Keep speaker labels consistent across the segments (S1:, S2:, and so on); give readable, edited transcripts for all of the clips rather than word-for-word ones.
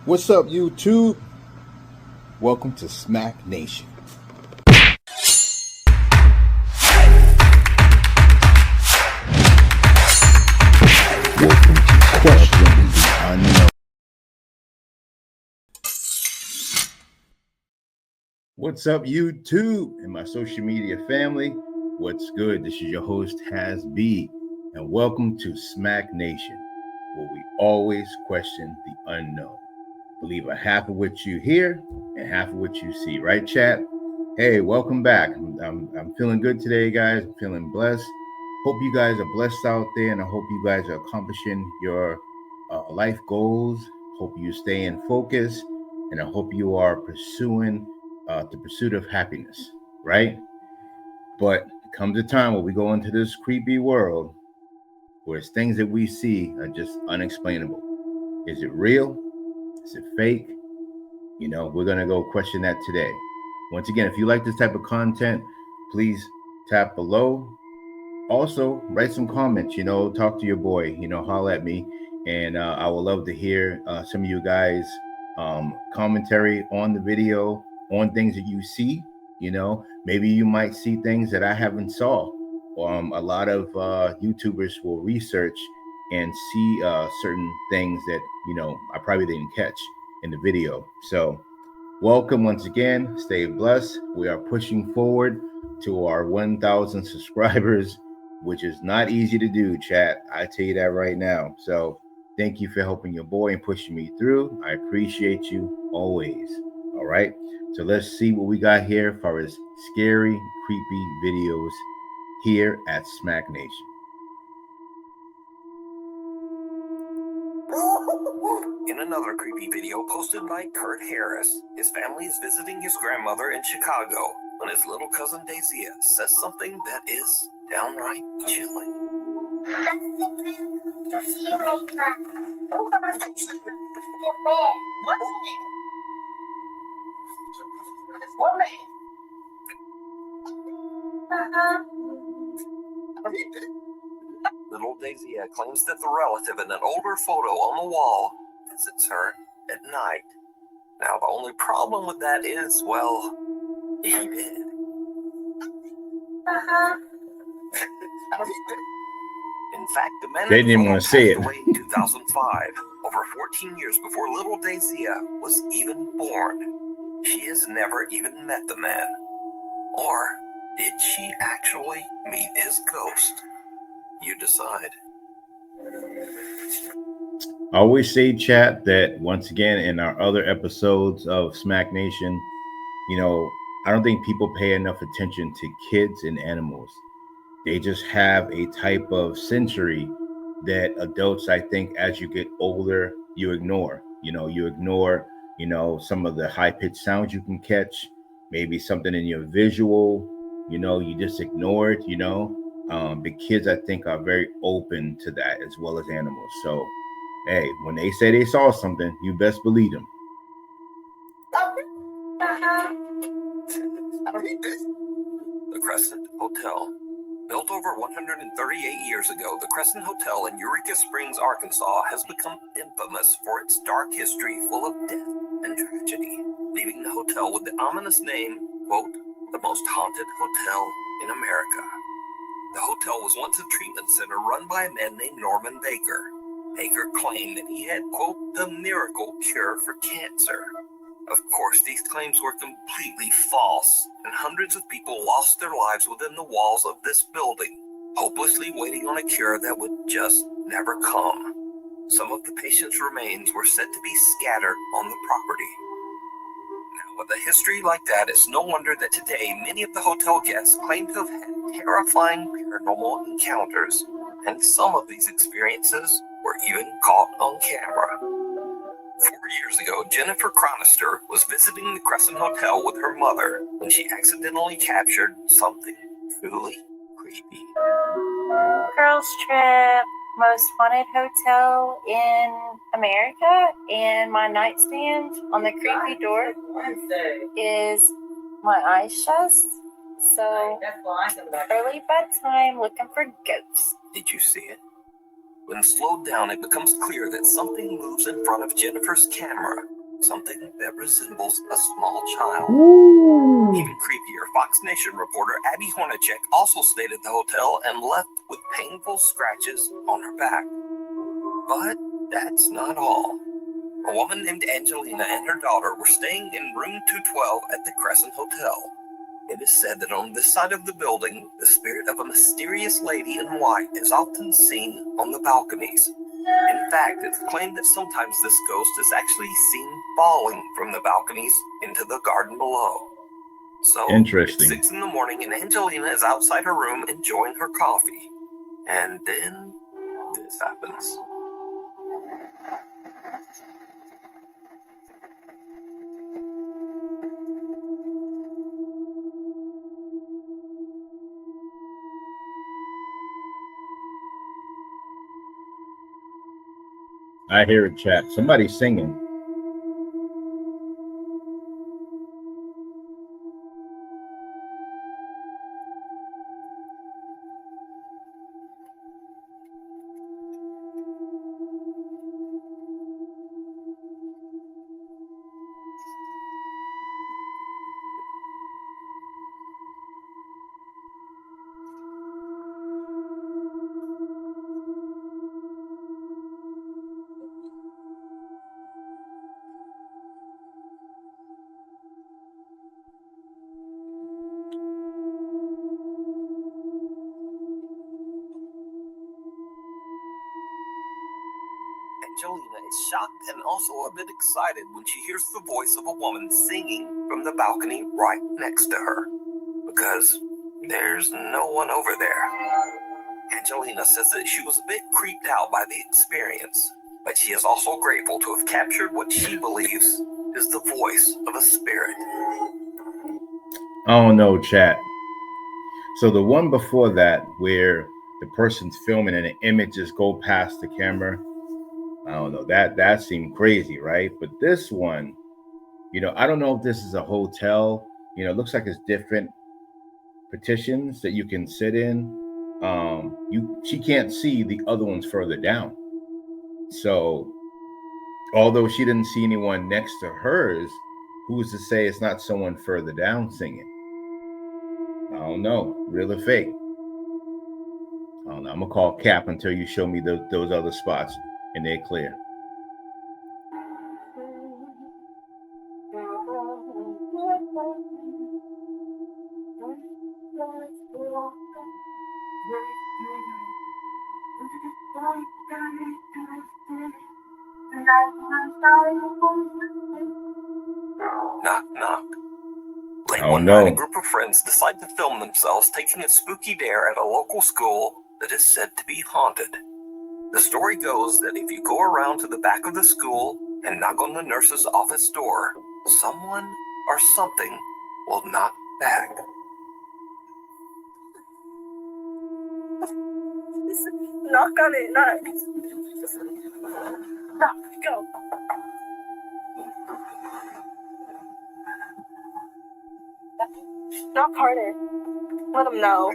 S1: What's up, YouTube? Welcome to Smack Nation. Welcome to Questioning the Unknown. What's up, YouTube and my social media family? What's good? This is your host, Has B, and welcome to Smack Nation, where we always question the unknown. Believe a half of what you hear and half of what you see, right, chat? Hey, welcome back. I'm feeling good today, guys. I'm feeling blessed. Hope you guys are blessed out there, and I hope you guys are accomplishing your life goals. Hope you stay in focus, and I hope you are pursuing the pursuit of happiness, right? But there comes a time where we go into this creepy world where it's things that we see are just unexplainable. Is it real? Is it fake? You know, we're going to go question that today. Once again, if you like this type of content, please tap below. Also, write some comments, talk to your boy, holler at me. And I would love to hear some of you guys' commentary on the video, on things that you see. Maybe you might see things that I haven't saw. A lot of YouTubers will research and see certain things that, I probably didn't catch in the video. So welcome once again. Stay blessed. We are pushing forward to our 1,000 subscribers, which is not easy to do, chat. I tell you that right now. So thank you for helping your boy and pushing me through. I appreciate you always. All right. So let's see what we got here for as scary, creepy videos here at Smack Nation.
S2: In another creepy video posted by Kurt Harris, his family is visiting his grandmother in Chicago when his little cousin Daisy says something that is downright chilling. Little Daisy claims that the relative in an older photo on the wall visits her at night. Now, the only problem with that is, well, he did. In fact, the man
S1: They didn't want to say it.
S2: passed away in 2005, over 14 years before little Daisy was even born. She has never even met the man. Or did she actually meet his ghost? You decide.
S1: I always say, chat, that once again in our other episodes of Smack Nation, I don't think people pay enough attention to kids and animals. They just have a type of sensory that adults, I think, as you get older, you ignore. You ignore, some of the high-pitched sounds you can catch, maybe something in your visual, you just ignore it, The kids, I think, are very open to that as well as animals. So, hey, when they say they saw something, you best believe them.
S2: The Crescent Hotel. Built over 138 years ago, the Crescent Hotel in Eureka Springs, Arkansas has become infamous for its dark history full of death and tragedy, leaving the hotel with the ominous name, quote, the most haunted hotel in America. The hotel was once a treatment center run by a man named Norman Baker. Baker claimed that he had, quote, the miracle cure for cancer. Of course, these claims were completely false, and hundreds of people lost their lives within the walls of this building, hopelessly waiting on a cure that would just never come. Some of the patients' remains were said to be scattered on the property. Now, with a history like that, it's no wonder that today many of the hotel guests claim to have had terrifying paranormal encounters, and some of these experiences were even caught on camera. 4 years ago, Jennifer Chronister was visiting the Crescent Hotel with her mother when she accidentally captured something truly creepy.
S3: Girls Trip, most haunted hotel in America, and my nightstand on the creepy door is my eyes shut. So early bedtime looking for ghosts.
S2: Did you see it? When slowed down, it becomes clear that something moves in front of Jennifer's camera, something that resembles a small child.
S1: Ooh.
S2: Even creepier, Fox Nation reporter Abby Hornacek also stayed at the hotel and left with painful scratches on her back. But that's not all. A woman named Angelina and her daughter were staying in room 212 at the Crescent Hotel. It is said that on this side of the building, the spirit of a mysterious lady in white is often seen on the balconies. In fact, it's claimed that sometimes this ghost is actually seen falling from the balconies into the garden below. So,
S1: Interesting.
S2: it's 6 in the morning and Angelina is outside her room enjoying her coffee. And then this happens.
S1: I hear a chat. Somebody's singing.
S2: Angelina is shocked and also a bit excited when she hears the voice of a woman singing from the balcony right next to her, because there's no one over there. Angelina says that she was a bit creeped out by the experience, but she is also grateful to have captured what she believes is the voice of a spirit.
S1: Oh no, chat. So the one before that, where the person's filming and the images go past the camera, I don't know, that seemed crazy, right? But this one, I don't know if this is a hotel. It looks like it's different petitions that you can sit in. She can't see the other ones further down. So although she didn't see anyone next to hers, who's to say it's not someone further down singing? I don't know, real or fake. I don't know. I'm gonna call Cap until you show me those other spots and they're clear.
S2: Knock, knock. Late
S1: Oh
S2: one night, a
S1: no.
S2: group of friends decide to film themselves taking a spooky dare at a local school that is said to be haunted. The story goes that if you go around to the back of the school and knock on the nurse's office door, someone or something will knock back.
S3: Knock on it, knock. Knock, go. Knock harder. Let them know.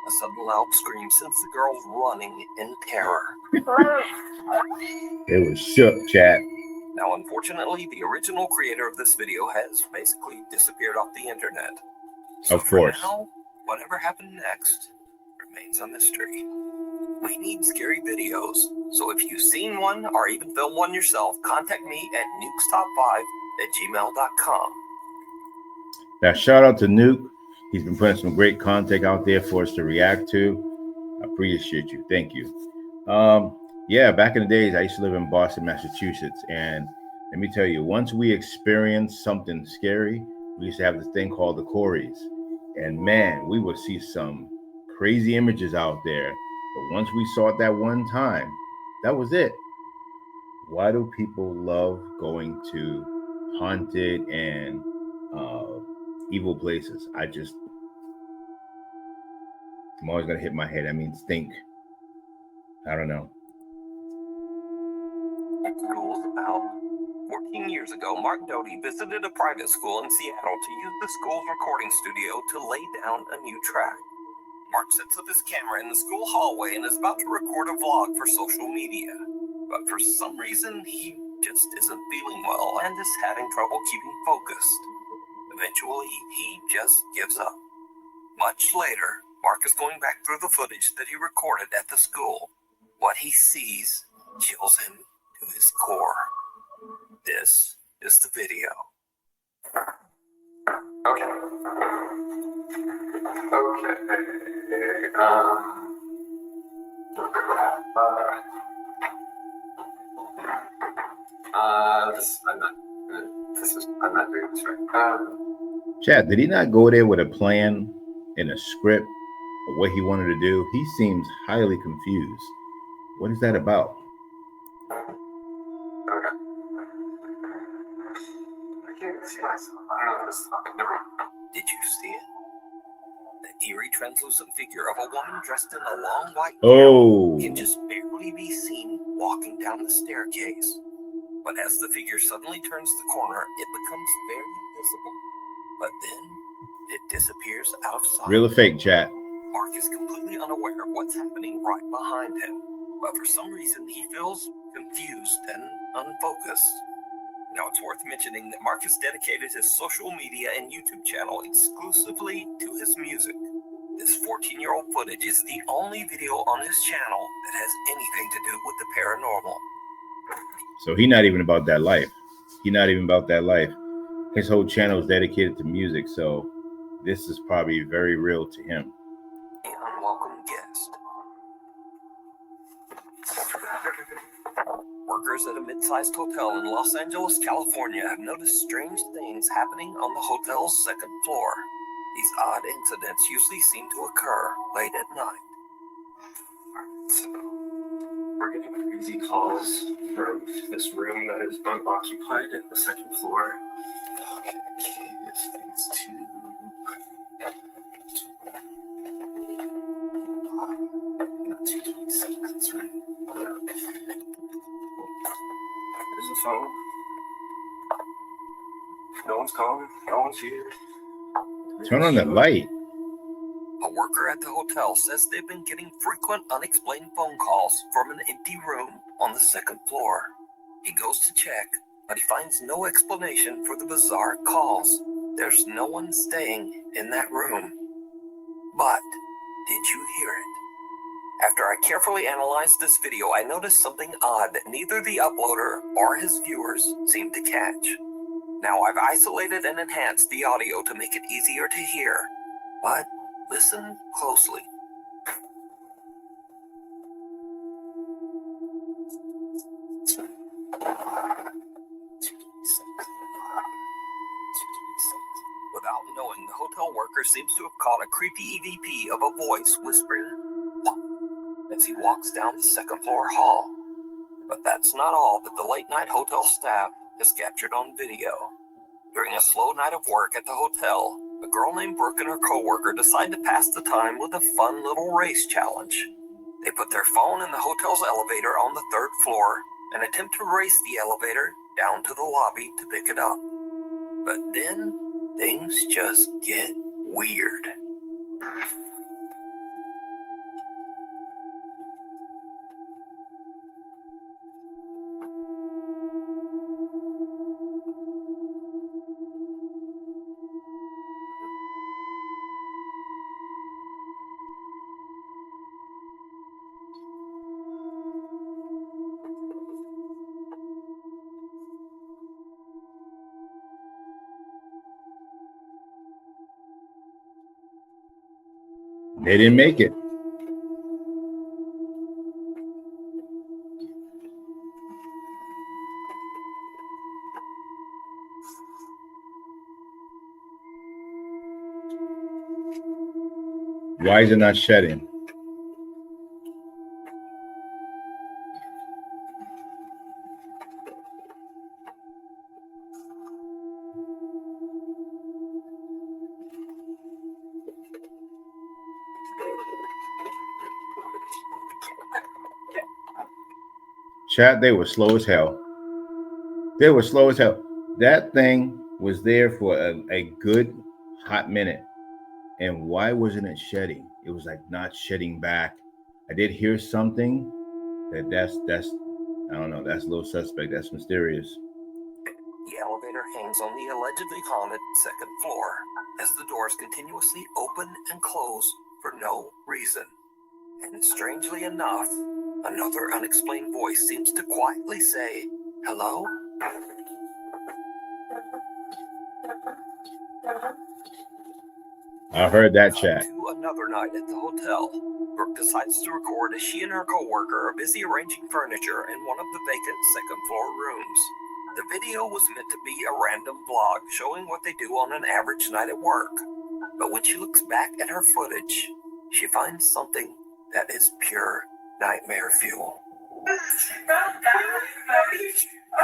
S2: A sudden loud scream sends the girls running in terror.
S1: It was shook, chat.
S2: Now, unfortunately, the original creator of this video has basically disappeared off the internet. So
S1: Of course.
S2: For now, whatever happened next remains a mystery. We need scary videos, so if you've seen one or even filmed one yourself, contact me at nukestop5@gmail.com.
S1: Now, shout out to Nuke. He's been putting some great content out there for us to react to. I appreciate you. Thank you. Yeah, back in the days, I used to live in Boston, Massachusetts. And let me tell you, once we experienced something scary, we used to have this thing called the Corys. And man, we would see some crazy images out there. But once we saw it that one time, that was it. Why do people love going to haunted and evil places? I'm always gonna hit my head. I mean, think. I don't know.
S2: school's about. 14 years ago, Mark Doty visited a private school in Seattle to use the school's recording studio to lay down a new track. Mark sets up his camera in the school hallway and is about to record a vlog for social media. But for some reason, he just isn't feeling well and is having trouble keeping focused. Eventually, he just gives up. Much later, Mark is going back through the footage that he recorded at the school. What he sees chills him to his core. This is the video.
S4: Okay. I'm not doing this right.
S1: Chad, did he not go there with a plan and a script of what he wanted to do? He seems highly confused. What is that about?
S4: Okay. I can't see myself. I don't know if this is never.
S2: Did you see it? The eerie translucent figure of a woman dressed in a long white
S1: Oh,
S2: gown can just barely be seen walking down the staircase. But as the figure suddenly turns the corner, it becomes very visible. But then it disappears out of sight.
S1: real or fake, Chad?
S2: Mark is completely unaware of what's happening right behind him, but for some reason he feels confused and unfocused. Now it's worth mentioning that Mark has dedicated his social media and YouTube channel exclusively to his music. This 14-year-old footage is the only video on his channel that has anything to do with the paranormal.
S1: So he's not even about that life. He's not even about that life. His whole channel is dedicated to music, so this is probably very real to him.
S2: An unwelcome guest. Workers at a mid-sized hotel in Los Angeles, California have noticed strange things happening on the hotel's second floor. These odd incidents usually seem to occur late at night.
S4: So we're getting crazy calls from this room that is unoccupied at the second floor. Okay, this thing's too. Not 226, that's right. There's a phone. No one's calling. No one's here.
S1: Turn on the light.
S2: A worker at the hotel says they've been getting frequent unexplained phone calls from an empty room on the second floor. He goes to check, but he finds no explanation for the bizarre calls. There's no one staying in that room. But did you hear it? After I carefully analyzed this video, I noticed something odd that neither the uploader or his viewers seem to catch. Now I've isolated and enhanced the audio to make it easier to hear, but listen closely. Without knowing, the hotel worker seems to have caught a creepy EVP of a voice whispering "What?" as he walks down the second floor hall. But that's not all that the late night hotel staff has captured on video. During a slow night of work at the hotel, a girl named Brooke and her coworker decide to pass the time with a fun little race challenge. They put their phone in the hotel's elevator on the third floor and attempt to race the elevator down to the lobby to pick it up. But then things just get weird.
S1: They didn't make it. Why is it not shedding? Chat, they were slow as hell. They were slow as hell. That thing was there for a good hot minute. And why wasn't it shedding? It was like not shedding back. I did hear something that's I don't know, that's a little suspect. That's mysterious.
S2: The elevator hangs on the allegedly haunted second floor as the doors continuously open and close for no reason. And strangely enough, another unexplained voice seems to quietly say, "Hello?"
S1: I heard that chat.
S2: To another night at the hotel, Brooke decides to record as she and her coworker are busy arranging furniture in one of the vacant second floor rooms. The video was meant to be a random vlog showing what they do on an average night at work. But when she looks back at her footage, she finds something that is pure nightmare fuel.
S5: I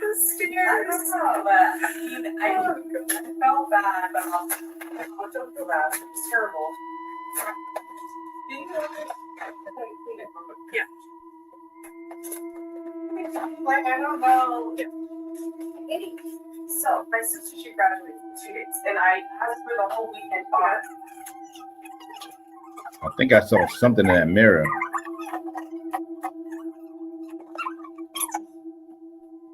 S5: was scared. But I mean, I felt bad, but I don't feel bad. It's terrible. Yeah. Like, I don't know. So, my sister, she graduated in 2 days, and I had her the whole weekend off.
S1: I think I saw something in that mirror.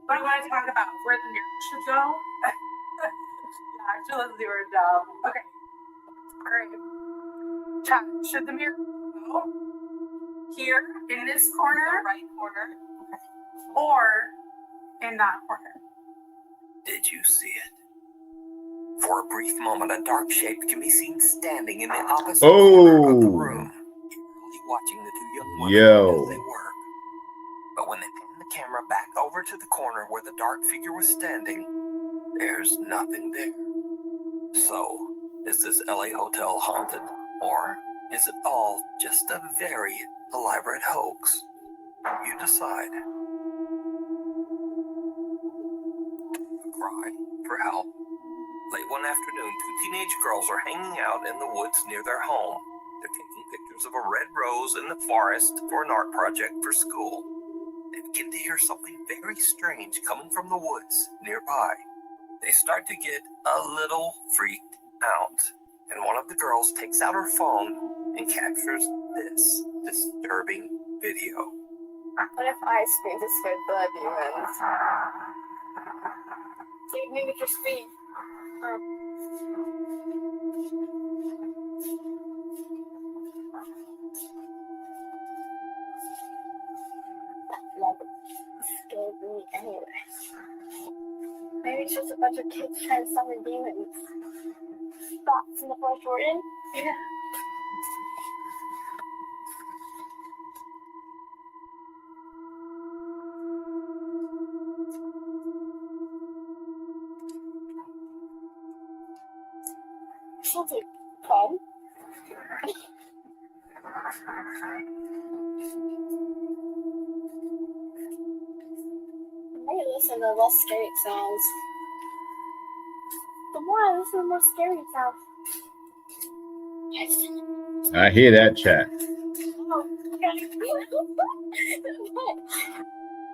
S5: What do I want to talk about? Where the mirror should go? Yeah, actually, let's do our job. Okay. All right. Chat, should the mirror go here in this corner, the right corner, or in that corner?
S2: Did you see it? For a brief moment, a dark shape can be seen standing in the opposite corner of the room, eagerly watching the two young women as they work. But when they pan the camera back over to the corner where the dark figure was standing, there's nothing there. So, is this LA hotel haunted, or is it all just a very elaborate hoax? You decide. A cry for help. Late one afternoon, two teenage girls are hanging out in the woods near their home. They're taking pictures of a red rose in the forest for an art project for school. They begin to hear something very strange coming from the woods nearby. They start to get a little freaked out, and one of the girls takes out her phone and captures this disturbing video.
S3: What if ice cream is for blood demons? Take me with your feet. That scared me anyway. Maybe it's just a bunch of kids trying to summon demons. Thoughts in the forest we're in? Yeah. Sounds like fun. Maybe listen to less scary sounds. The more I listen, the more scary it sounds. Yes.
S1: I hear that chat.
S3: Oh,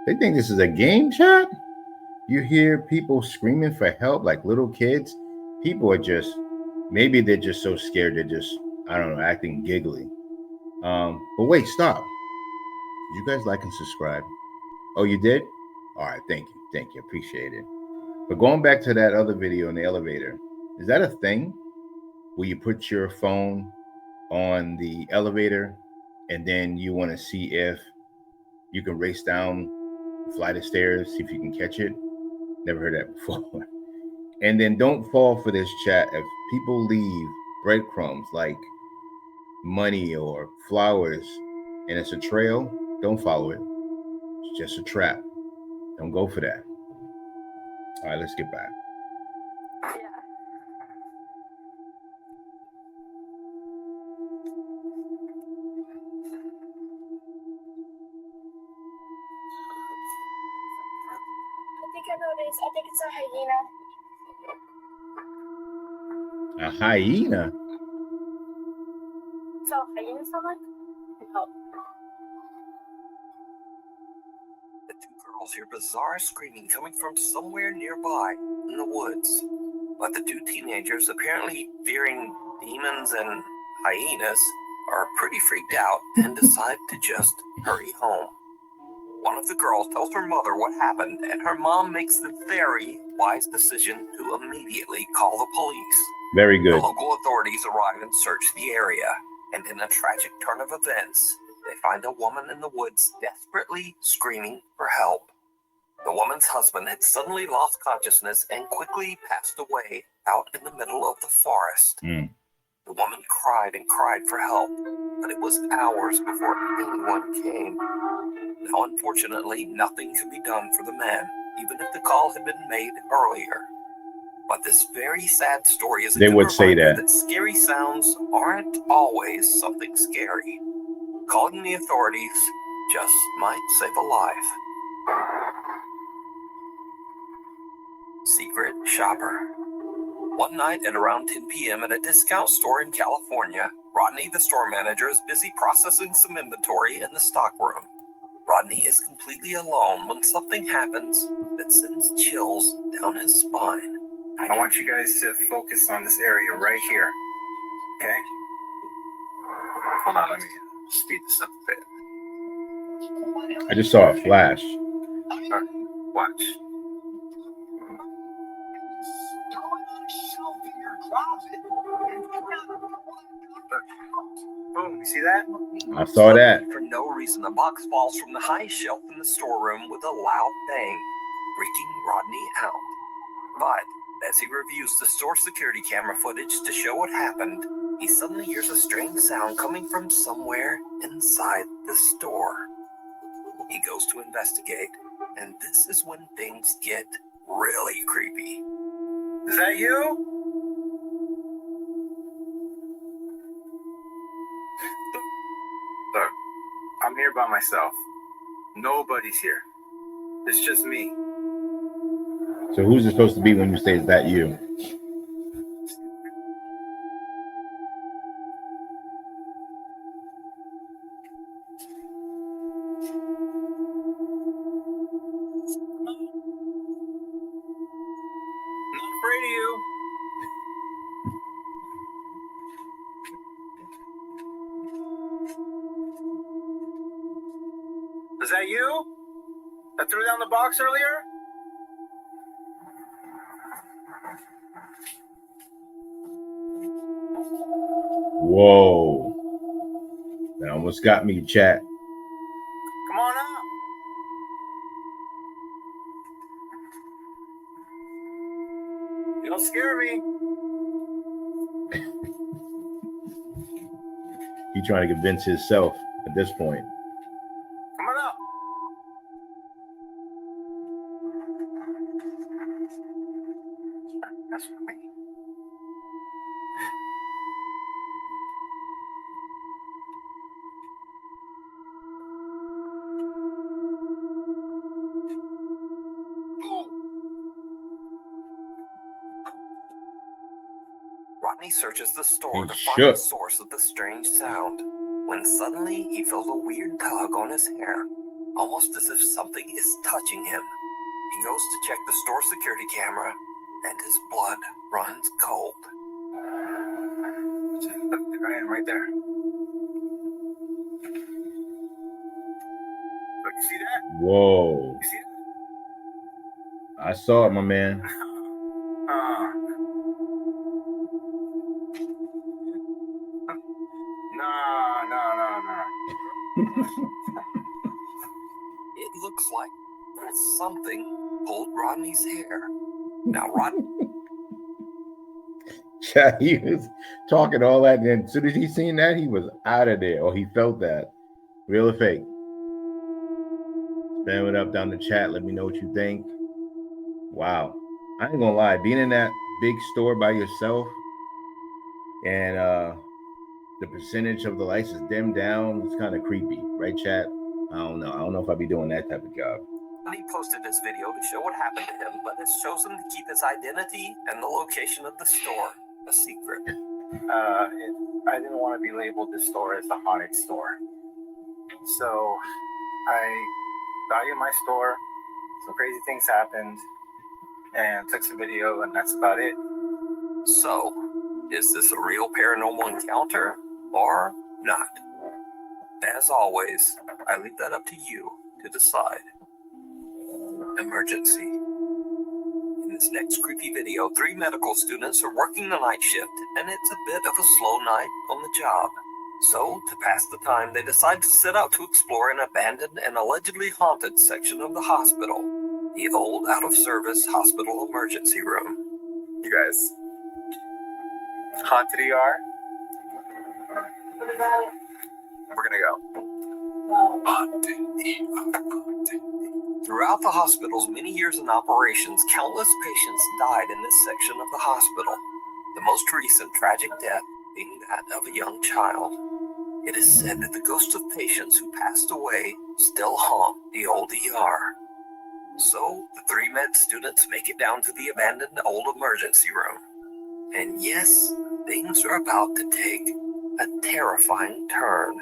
S1: They think this is a game chat? You hear people screaming for help like little kids. People are just, maybe they're just so scared they're just, I don't know, acting giggly. But wait, stop. Did you guys like and subscribe? Oh, you did? All right, thank you, appreciate it. But going back to that other video in the elevator, is that a thing where you put your phone on the elevator and then you want to see if you can race down a flight of stairs, see if you can catch it? Never heard that before. And then don't fall for this chat. If people leave breadcrumbs like money or flowers and it's a trail, don't follow it. It's just a trap. Don't go for that. All right, let's get back.
S3: I think I know what it is. I think it's a hyena.
S1: A hyena?
S3: So hyena sound like? No.
S2: The Two girls hear bizarre screaming coming from somewhere nearby in the woods. But the two teenagers, apparently fearing demons and hyenas, are pretty freaked out and decide to just hurry home. One of the girls tells her mother what happened, and her mom makes the very wise decision to immediately call the police.
S1: Very
S2: The
S1: good.
S2: local authorities arrive and search the area, and in a tragic turn of events, they find a woman in the woods desperately screaming for help. The woman's husband had suddenly lost consciousness and quickly passed away out in the middle of the forest.
S1: Mm.
S2: The woman cried and cried for help, but it was hours before anyone came. Now, unfortunately, nothing could be done for the man, even if the call had been made earlier. But this very sad story is a
S1: They
S2: good
S1: would say
S2: reminder
S1: that.
S2: scary sounds aren't always something scary. Calling the authorities just might save a life. Secret shopper. One night at around 10 p.m. at a discount store in California, Rodney, the store manager, is busy processing some inventory in the stockroom. Rodney is completely alone when something happens that sends chills down his spine.
S6: I want you guys to focus on this area right here. Okay? Hold on, let me speed this up a bit.
S1: I just saw a flash.
S6: Watch. Boom, you see that?
S1: I saw that.
S2: For no reason, a box falls from the high shelf in the storeroom with a loud bang, freaking Rodney out. But as he reviews the store security camera footage to show what happened, he suddenly hears a strange sound coming from somewhere inside the store. He goes to investigate, and this is when things get really creepy.
S6: Is that you? Look, I'm here by myself. Nobody's here. It's just me.
S1: So who's it supposed to be when you say, is that you?
S6: I'm not afraid of you. Is that you? I threw down the box earlier?
S1: Whoa. That almost got me, chat.
S6: Come on out. You don't scare me.
S1: He trying to convince himself at this point.
S6: Come on out. That's for me.
S2: Rodney searches the store
S1: He
S2: to find
S1: shook.
S2: the source of the strange sound, when suddenly he feels a weird tug on his hair, almost as if something is touching him. He goes to check the store security camera, and his blood runs cold.
S6: Look, there I am right there. Look, you see that?
S1: Whoa.
S6: You see that?
S1: I saw it, my man.
S6: No.
S2: It looks like something pulled Rodney's hair. Now, Rodney
S1: Chat, he was talking all that, and then as soon as he seen that, he was out of there, or he felt that. Real or fake? Spam it up down the chat. Let me know what you think. Wow. I ain't gonna lie, being in that big store by yourself and the percentage of the lights is dimmed down, it's kind of creepy, right, chat? I don't know if I'd be doing that type of job.
S2: posted this video to show what happened to him, but has chosen to keep his identity and the location of the store a secret.
S6: I didn't want to be labeled this store as a haunted store. So I value in my store. Some crazy things happened, and took some video, and that's about it.
S2: So, is this a real paranormal encounter or not? As always, I leave that up to you to decide. Emergency. In this next creepy video, 3 medical students are working the night shift, and it's a bit of a slow night on the job. So, to pass the time, they decide to set out to explore an abandoned and allegedly haunted section of the hospital, the old out-of-service hospital emergency room.
S6: You guys, haunted ER. We're gonna go.
S2: Throughout the hospital's many years in operations, countless patients died in this section of the hospital, the most recent tragic death being that of a young child. It is said that the ghosts of patients who passed away still haunt the old ER. So, the 3 med students make it down to the abandoned old emergency room. And yes, things are about to take a terrifying turn.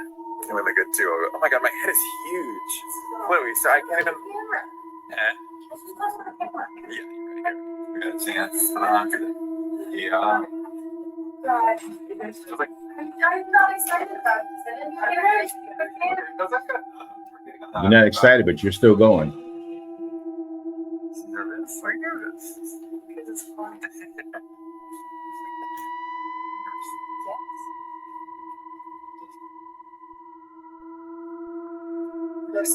S6: You look good too. Oh my god, my head is huge. Chloe, so I can't even. Yeah, we got a chance. Yeah.
S5: I'm not excited about this. I didn't get ready.
S1: You're not excited, but you're still going.
S6: Nervous? Are you nervous?
S5: Because it's fun. Yes.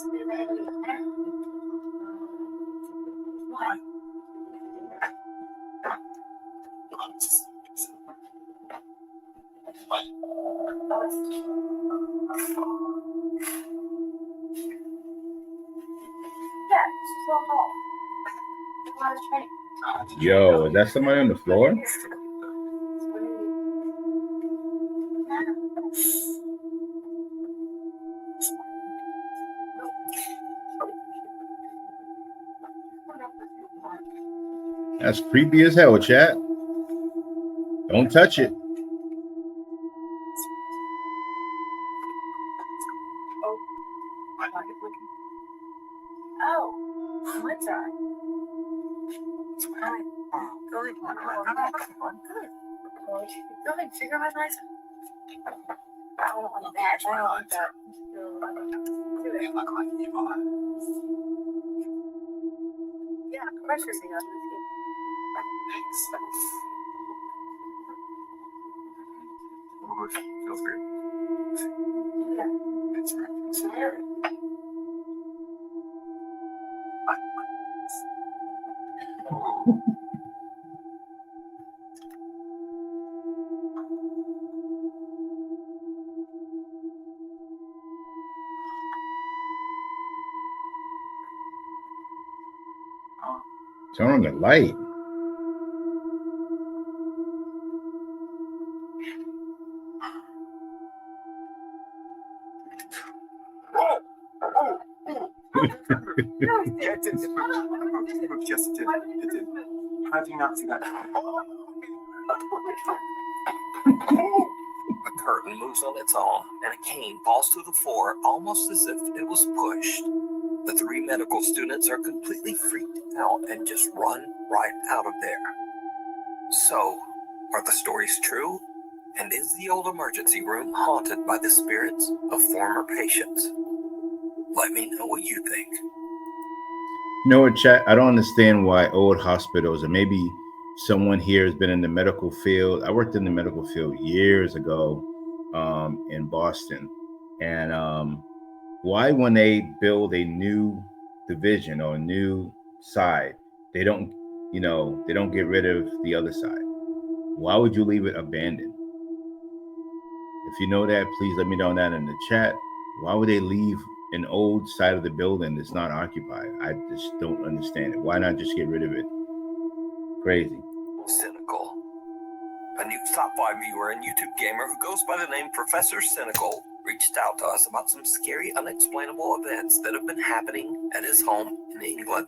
S5: What? Yeah, she's so tall. A lot of training.
S1: Yo, is that somebody on the floor? That's creepy as hell, chat. Don't touch it.
S5: Oh, what's that? Go ahead, figure out nice. I don't want that. I don't want that. Do it.
S6: Look like evil.
S5: Yeah, pressure's on.
S6: Thanks. Feels weird.
S5: Yeah.
S6: It's scary.
S1: Turn on the light.
S6: Yeah, it did. Yes, it did. It did. How do you not see that?
S2: A curtain moves on its own, and a cane falls to the floor almost as if it was pushed. The 3 medical students are completely freaked out and just run right out of there. So, are the stories true? And is the old emergency room haunted by the spirits of former patients? Let me know what you think.
S1: You know what, chat? I don't understand why old hospitals, or maybe someone here has been in the medical field. I worked in the medical field years ago in Boston. And why, when they build a new division or a new side, they don't get rid of the other side? Why would you leave it abandoned? If you know that, please let me know that in the chat. Why would they leave an old side of the building that's not occupied? I just don't understand it. Why not just get rid of it? Crazy.
S2: Cynical. A new top 5 viewer and YouTube gamer who goes by the name Professor Cynical reached out to us about some scary, unexplainable events that have been happening at his home in England.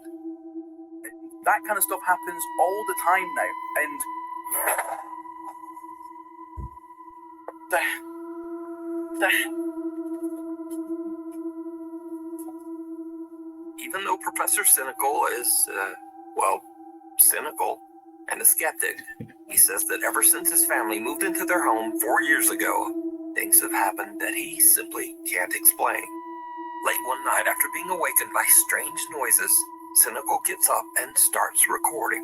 S7: That kind of stuff happens all the time now, and
S2: even though Professor Cynical is, cynical and a skeptic, he says that ever since his family moved into their home 4 years ago, things have happened that he simply can't explain. Late one night, after being awakened by strange noises, Cynical gets up and starts recording.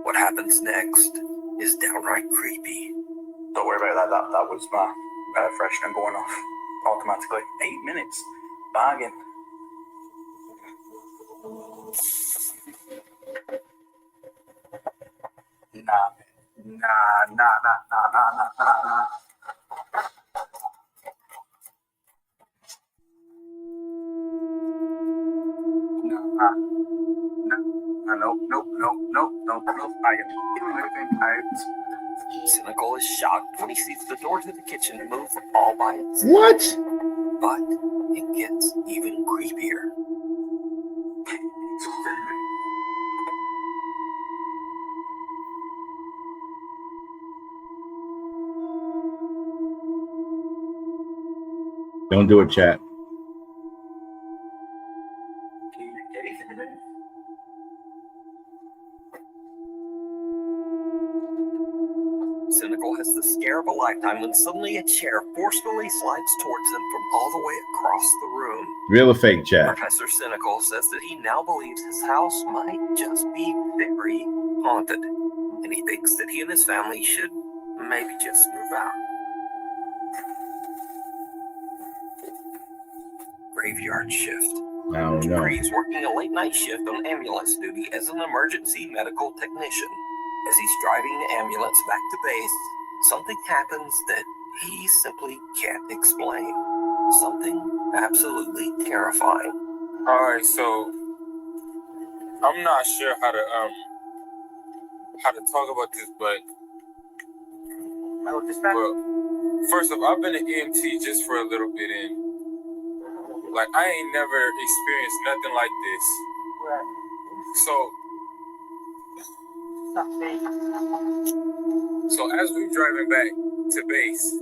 S2: What happens next is downright creepy.
S7: Don't worry about that. That was my freshener going off automatically. 8 minutes. Bargain. Nah. Nope. I am moving out.
S2: Cynical is shocked when he sees the door to the kitchen move all by itself.
S1: What?
S2: But it gets even creepier.
S1: Don't do it, chat.
S2: Cynical has the scare of a lifetime when suddenly a chair forcefully slides towards him from all the way across the room.
S1: Real or fake, chat?
S2: Professor Cynical says that he now believes his house might just be very haunted, and he thinks that he and his family should maybe just move out. Graveyard shift.
S1: I don't know.
S2: Dupree is working a late night shift on ambulance duty as an emergency medical technician. As he's driving the ambulance back to base, something happens that he simply can't explain. Something absolutely terrifying.
S8: Alright, so I'm not sure how to talk about this, but well, first off, I've been an EMT just for a little bit, and like I ain't never experienced nothing like this. So as we driving back to base,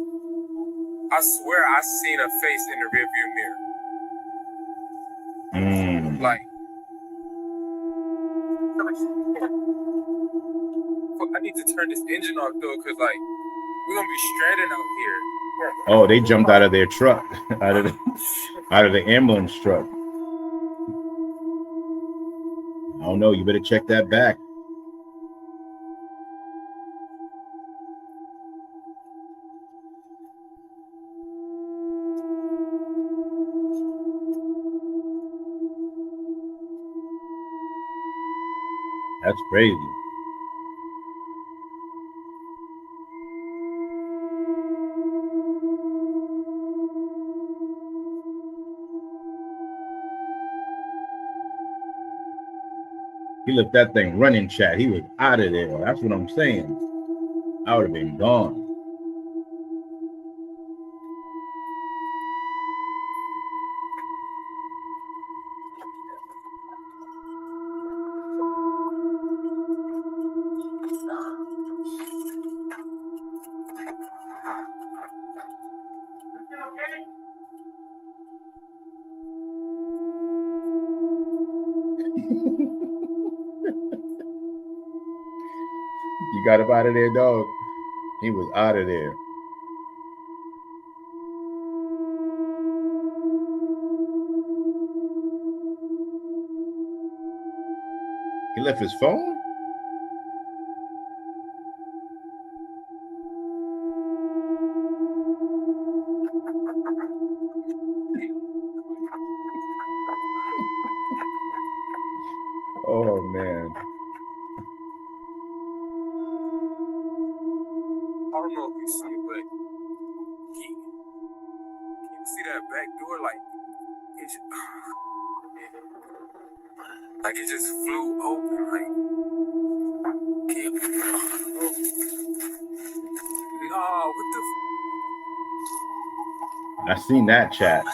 S8: I swear I seen a face in the rearview mirror. Like, I need to turn this engine off though, cause like we're gonna be stranded out here.
S1: Oh, they jumped out of their truck, out of the ambulance truck. I don't know. You better check that back. That's crazy. He left that thing running, chat. He was out of there. That's what I'm saying. I would have been gone. You got him out of there, dog. He was out of there. He left his phone? Oh, man.
S8: I don't know if you see it, but can you see that back door? Like it just flew open. No, what the?
S1: I seen that, chat.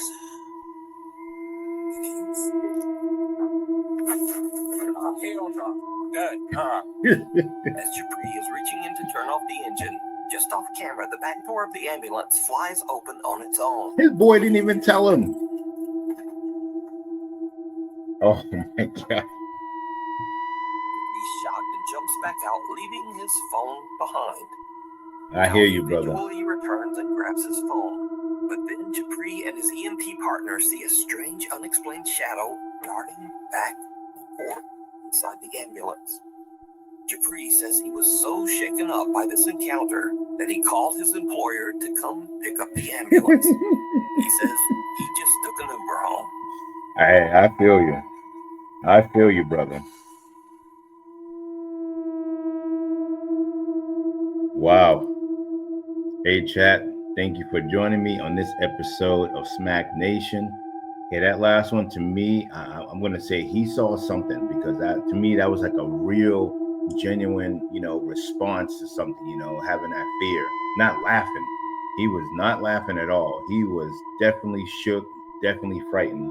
S8: Hell no.
S2: As Dupree is reaching in to turn off the engine, just off camera, the back door of the ambulance flies open on its own.
S1: His boy didn't even tell him. Oh my God.
S2: He's shocked and jumps back out, leaving his phone behind.
S1: I hear you, brother.
S2: He returns and grabs his phone. But then Japri and his EMT partner see a strange, unexplained shadow darting back and forth inside the ambulance. Japri says he was so shaken up by this encounter that he called his employer to come pick up the ambulance. He says he just took an Uber home.
S1: I feel you. I feel you, brother. Wow. Hey, chat. Thank you for joining me on this episode of Smack Nation. Yeah, that last one to me, I'm going to say he saw something, because to me, that was like a real, genuine, response to something, having that fear, not laughing. He was not laughing at all. He was definitely shook, definitely frightened.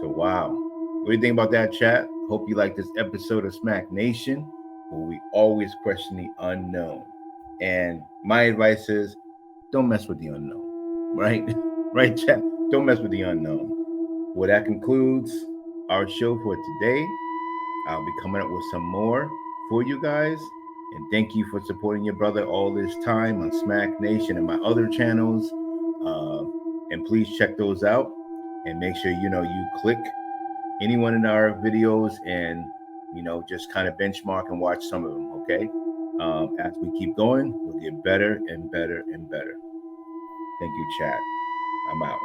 S1: So, wow. What do you think about that, chat? Hope you like this episode of Smack Nation, where we always question the unknown. And my advice is, don't mess with the unknown, right? Right, chat? Don't mess with the unknown. Well, that concludes our show for today. I'll be coming up with some more for you guys. And thank you for supporting your brother all this time on Smack Nation and my other channels. And please check those out. And make sure, you click any one of our videos and, just kind of benchmark and watch some of them, okay? As we keep going, we'll get better and better and better. Thank you, chat. I'm out.